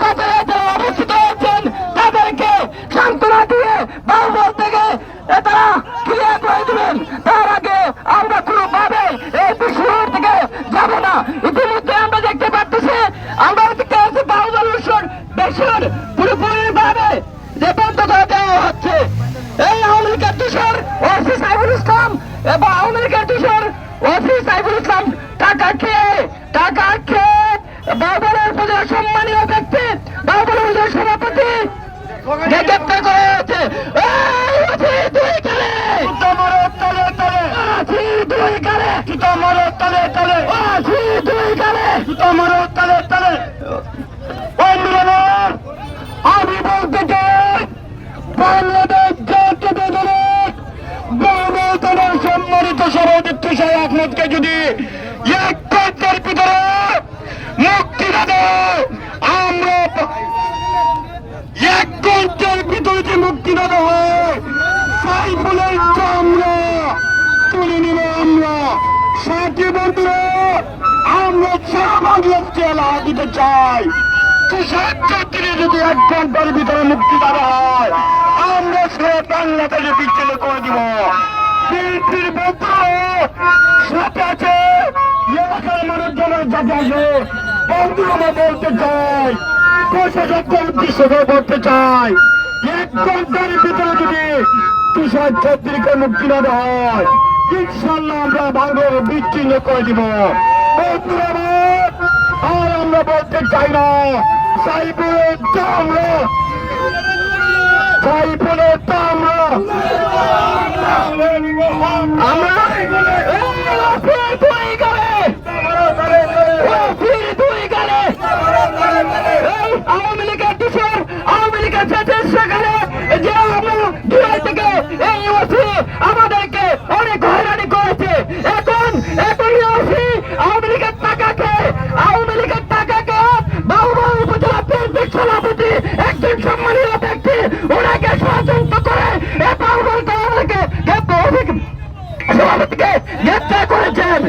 বাজারে যারা অবস্থিত আছেন তাদেরকে সান্ত্বনা দিয়ে বাহুবল থেকে তারা ক্লিয়ার করে দেবেন। তার আগে আমরা কোনোভাবে এই বিষয় থেকে যাব না। ইতিমধ্যে আমরা দেখতে পাচ্ছি আমরা দেখতে পাচ্ছি বাহুবল বেশির পুরোপুরি ভাবে যে বন্ধ করে দেওয়া হচ্ছে। এই আওয়ামী লীগের তুষার ওসি সাইফুল ইসলাম এবং আওয়ামী লীগের তুষার ওসি সাইফুল ইসলাম টাকা খেয়ে বাহুবলের পূজার সম্মানীয় ব্যক্তি বাহুবলের পূজার সভাপতি গ্রেপ্তার করা হয়েছে। আমি বলতে চাই বাংলাদেশ জাতীয় দলের বাংলাদেশের সম্মানিত সভাপতি শাহ আহমদকে যদি এক ঘন্টার ভিতরে মুক্তি না দেয়, আমরা এক ঘন্টার ভিতরে যে মুক্তি না দেওয়া হয় সাইফুলের আমরা তুলে নিব। আমরা সাথী বন্ধুরা আমরা সারা বাংলার জেলা দিতে চাই। যদি এক ঘন্টার ভিতরে মুক্তি দেওয়া হয় আমরা সারা বাংলাদেশে বিচ্ছিন্ন করে দিব। বিএনপির সাথে আছে এলাকার মানুষজনের সাথে আছে। বন্ধু আমরা বলতে চাই, প্রশাসনকে উদ্দেশ্য করে বলতে চাই, এক ঘন্টার ভিতরে যদি তুষার চৌধুরীকে মুক্তি না দেওয়া হয় ইনশাল্লাহ আমরা বাংলাদেশ বিচ্ছিন্ন করে দিব। বন্ধুরা আর আমরা বলতে চাই না সাইফুলের তো আমরা আওয়ামী লীগের তুষার আওয়ামী লীগের সেখানে যে আমরা দুয়ার থেকে এই ওসি আমাদেরকে অনেক হয়রানি করেছে। এখন আওয়ামী লীগের টাকাকে বাহুবল উপজেলা বিএনপির সভাপতি একজন সম্মানীয় ব্যক্তি ওনাকে ষড়যন্ত্র করে এই বাহুবল তাদেরকে সভাপতিকে গ্রেপ্তার করেছেন।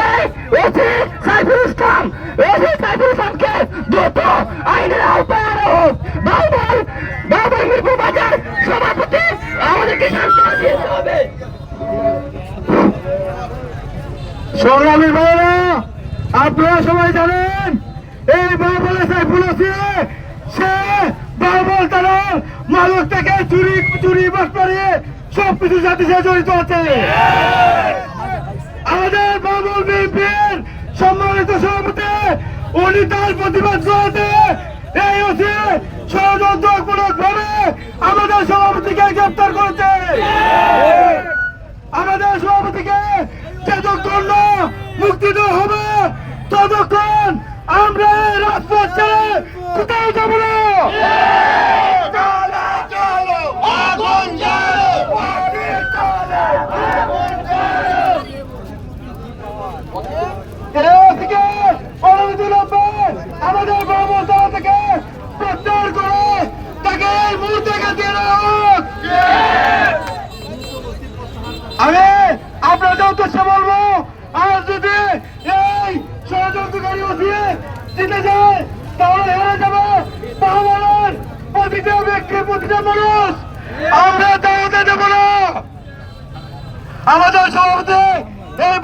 এই ওসি সাইফুল ইসলামকে দ্রুত আইনের আওতায় আনা হোক। বাহুবল মিরপুর বাজার সভাপতি আমাদেরকে সান্ত্বনা দিতে হবে। সংগ্রামী ভাইরা আপনারা সবাই জানেন এই বাহুবলে সাইফুল ওসি সে বাহুবল তার মানুষ থেকে চুরি বাস করিয়ে সবকিছুর সাথে সে জড়িত আছে। আমাদের বাহুবল বিএনপির সম্মানিত সভাপতি উনি তার প্রতিবাদ করতে এই ওসি ষড়যন্ত্রমূলক ভাবে আমাদের সভাপতিকে গ্রেপ্তার করেছে। আমাদের সভাপতিকে যতক্ষণ না মুক্তি দেওয়া হবে ততক্ষণ আমরা রাজপথ ছেড়ে কোথাও যাব না। আমাদের ব্যবস্থা থেকে প্রত্যাহার করে তাকে এই মুহূর্তে দিয়ে আমি আপনাদের উদ্দেশ্যে বলবো, আর যদি এই ষড়যন্ত্রকারী দিয়ে জিতে যায় তাহলে হেরে যাবে বাহুবলের প্রতিটা ব্যক্তি প্রতিটা মানুষ। আমরা দাওয়াতে দেব না। আমাদের সভাপতি এই